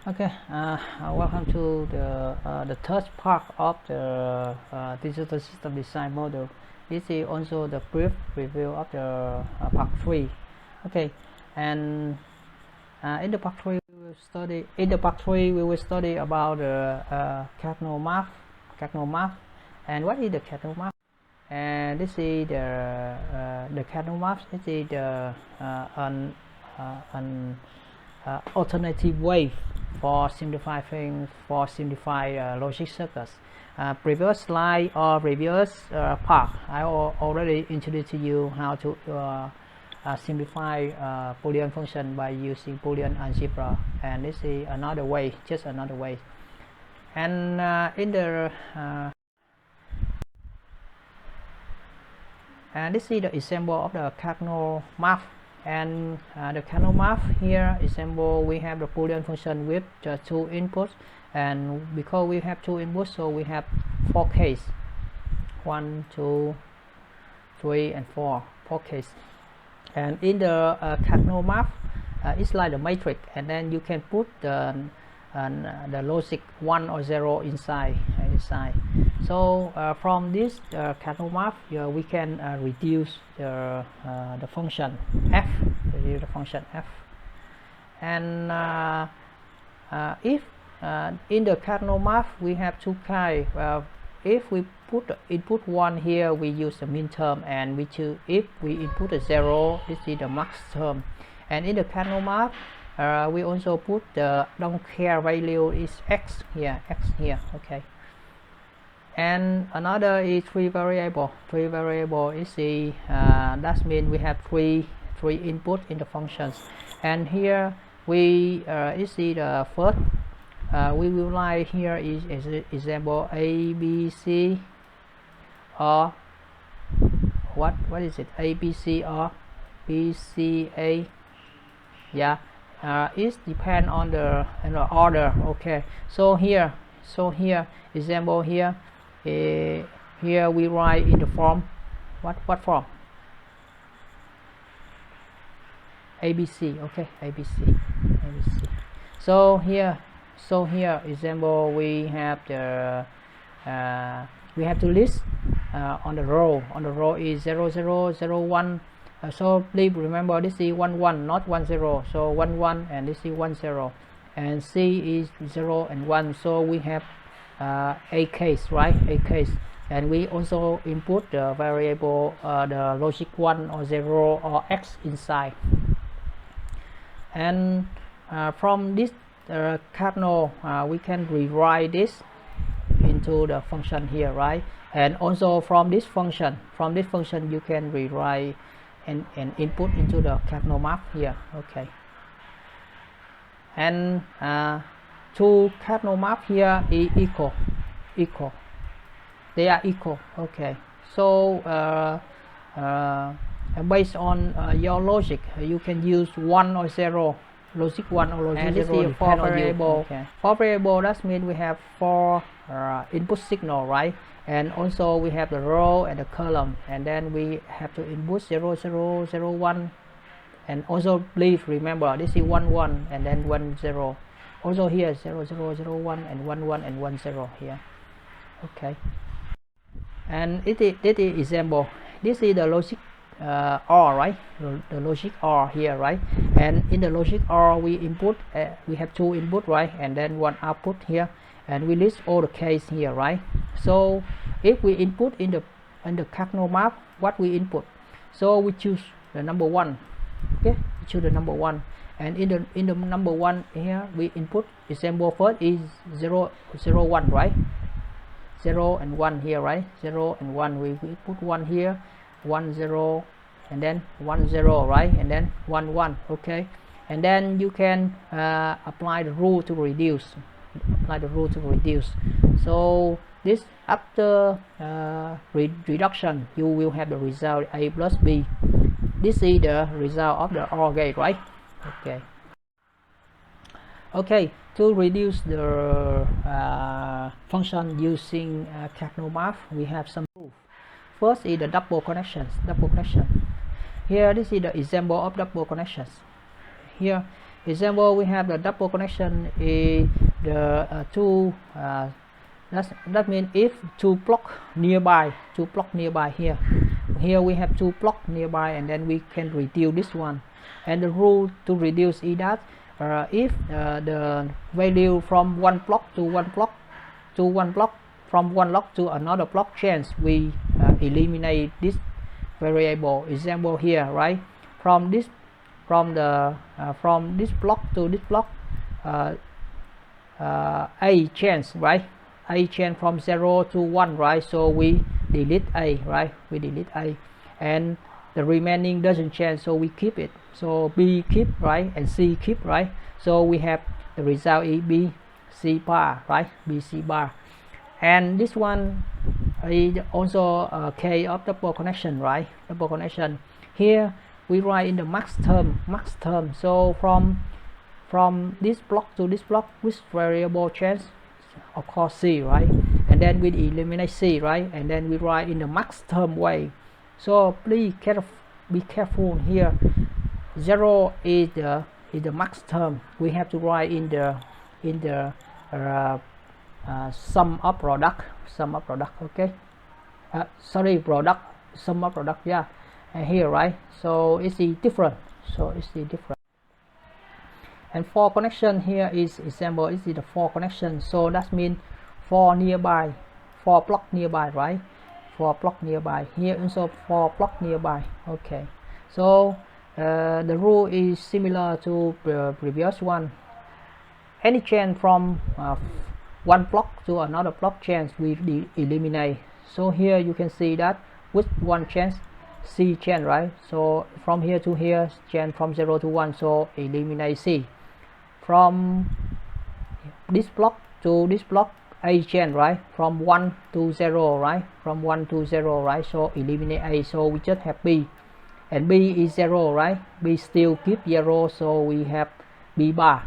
Okay, welcome to the third part of the digital system design model. This is also the brief review of the part 3. Okay, and in the part 3 we will study about the Karnaugh map. And what is the Karnaugh map? And this is the Karnaugh map. This is the an alternative way for simplifying logic circuits. Previous slide or previous part, I already introduced to you how to simplify Boolean function by using Boolean algebra, and this is another way, just another way. And this is the example of the Karnaugh map. And the Karnaugh map here example, we have the Boolean function with just 2 inputs, and because we have 2 inputs, so we have 4 cases, 1, 2, 3, and 4 cases. And in the Karnaugh map, it's like the matrix, and then you can put the logic 1 or 0 inside. So from this Karnaugh map, we can reduce the function f, and if in the Karnaugh map we have 2 kinds. If we put the input 1 here, we use the min term, and if we input a 0, this is the max term. And in the Karnaugh map, we also put the don't care value is x here. Okay. And another is 3 variable. Is the that means we have three input in the functions. And here we is the first we will write here is example a b c, or what is it, a b c or b c a, yeah. It depends on the order. Okay, so here example here we write in the form what form, ABC. Okay, ABC. So here example, we have the we have to list on the row is 0 0 0 1. So please remember, this is 1 1, not 1 0. So 1 1, and this is 1 0, and C is 0 and 1. So we have a case, right? A case. And we also input the variable the logic 1 or 0 or x inside. And from this Karnaugh, we can rewrite this into the function here, right? And also from this function you can rewrite and input into the Karnaugh map here. Okay. And two Karnaugh map here is equal. They are equal. Okay. So based on your logic, you can use 1 or 0, logic 1 or logic 0. And this is 4 variable. Okay. 4 variable, that means we have 4 input signal, right? And also we have the row and the column, and then we have to input 0 0 0 1, and also please remember, this is 1 1 and then 1 0. Also here 0 0 0 1 and 1 1 and 1 0 here. Okay. And this is example. This is the logic OR, right? The logic OR here, right? And in the logic OR we input we have 2 input, right? And then 1 output here, and we list all the case here, right? So if we input in the Karnaugh map, what we input, so we choose the number 1. Okay, we choose the number 1, and in the number 1 here we input example first is 0 0 1, right? 0 and 1 here, right? 0 and 1, we put 1 here, 1 0, and then 1 0, right? And then 1 1. Okay, and then you can apply the rule to reduce. So this, after reduction, you will have the result a plus b. This is the result of the OR gate, right? Okay, to reduce the function using Karnaugh map, we have some proof. First is the double connection. Here, this is the example of double connections. Here example, we have the double connection is the that means if two blocks nearby here we have two blocks nearby, and then we can reduce this one. And the rule to reduce is that if the value from one block to one block from one block to another block change, we eliminate this variable. Example here, right? From this block to this block, a change, right? A change from 0 to 1, right? So we delete a, right? We delete a, and the remaining doesn't change, so we keep it. So b keep, right? And c keep, right? So we have the result is b c bar, right? B c bar. And this one is also a case of double connection, right? Double connection. Here we write in the max term. So from this block to this block, which variable change? Of course c, right? And then we eliminate c, right? And then we write in the max term way. So please be careful here. 0 is the max term. We have to write in the sum of product, okay? Sorry, product, sum of product, yeah. And here, right? So it's different. And for connection here is example, is the for connection. So that means for block nearby, right? For block nearby. Here also for block nearby. Okay. So the rule is similar to the previous one. Any change from one block to another block change, we eliminate. So here you can see that with one change, c change, right? So from here to here, change from 0 to 1, so eliminate c. From this block to this block, a change, right? From 1 to 0, right? From 1 to 0, right? So eliminate a, so we just have b, and b is 0, right? B still keep 0, so we have b bar.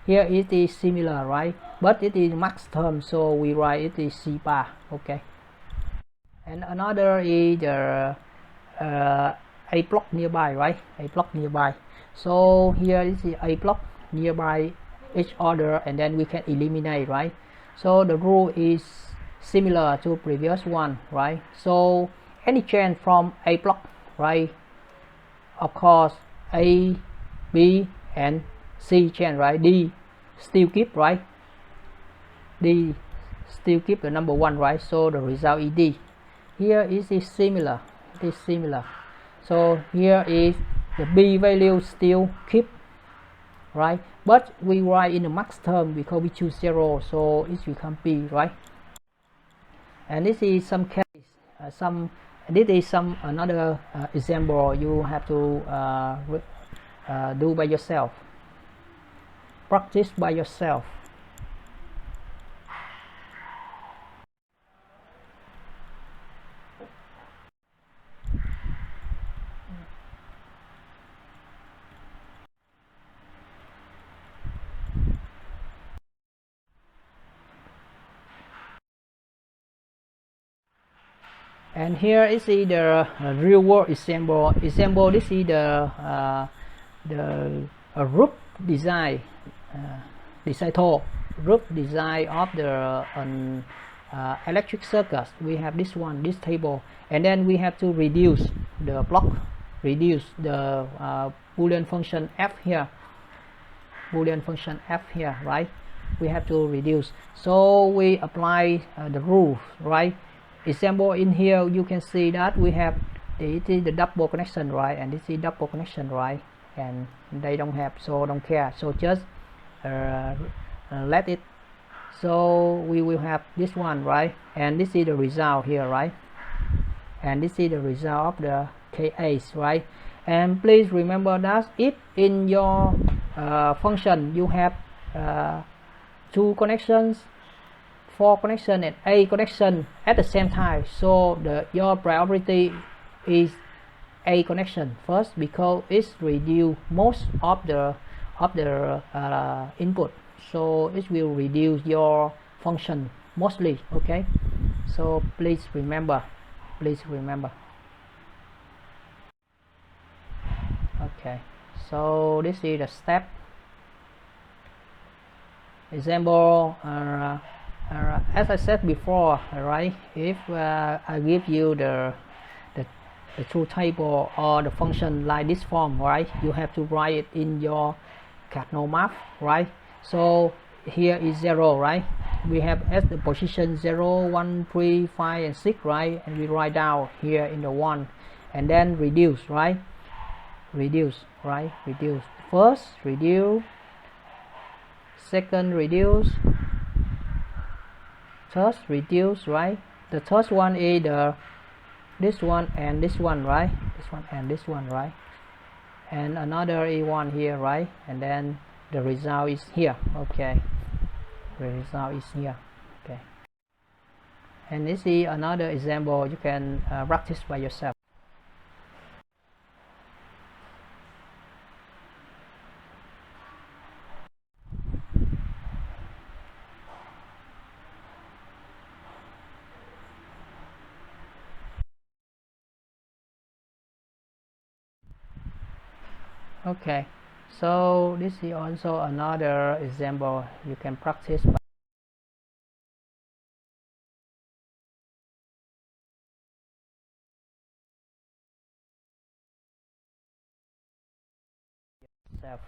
Here it is similar, right? But it is max term, so we write it is c bar. Okay. And another is the a block nearby, right? A block nearby. So here is the a block nearby each other, and then we can eliminate, right? So the rule is similar to previous one, right? So any change from a block, right? Of course a, b and c change, right? D still keep, right? D still keep the number 1, right? So the result is D. Here is similar. So here is the b value still keep, right? But we write in the max term because we choose 0, so it becomes b, right? And this is some case, another example you have to do by yourself, practice by yourself. And here is the real world example. This is the roof design, roof design of the electric circuit. We have this table, and then we have to reduce the block, reduce the Boolean function f here, right? We have to reduce. So we apply the rule, right? Example in here you can see that we have it is the double connection, right? And this is double connection, right? And they don't have, so don't care, so just let it. So we will have this one, right? And this is the result here, right? And this is the result of the KAs, right? And please remember that if in your function you have 2 connections, 4 connection and a connection at the same time, so your priority is a connection first, because it's reduce most of the input, so it will reduce your function mostly. Okay, so please remember. Okay, So this is the step example. As I said before, right, if I give you the truth table or the function like this form, right, you have to write it in your Karnaugh map, right? So here is 0, right? We have as the position 0, 1, 3, 5 and 6, right? And we write down here in the 1 and then reduce, right? Reduce, right? Reduce. First reduce, second reduce, third reduce, right? The third one is this one and this one, right? This one and this one, right? And another one here, right? And then the result is here. Okay, the result is here. Okay, and this is another example you can practice by yourself. Okay, so this is also another example you can practice by yourself.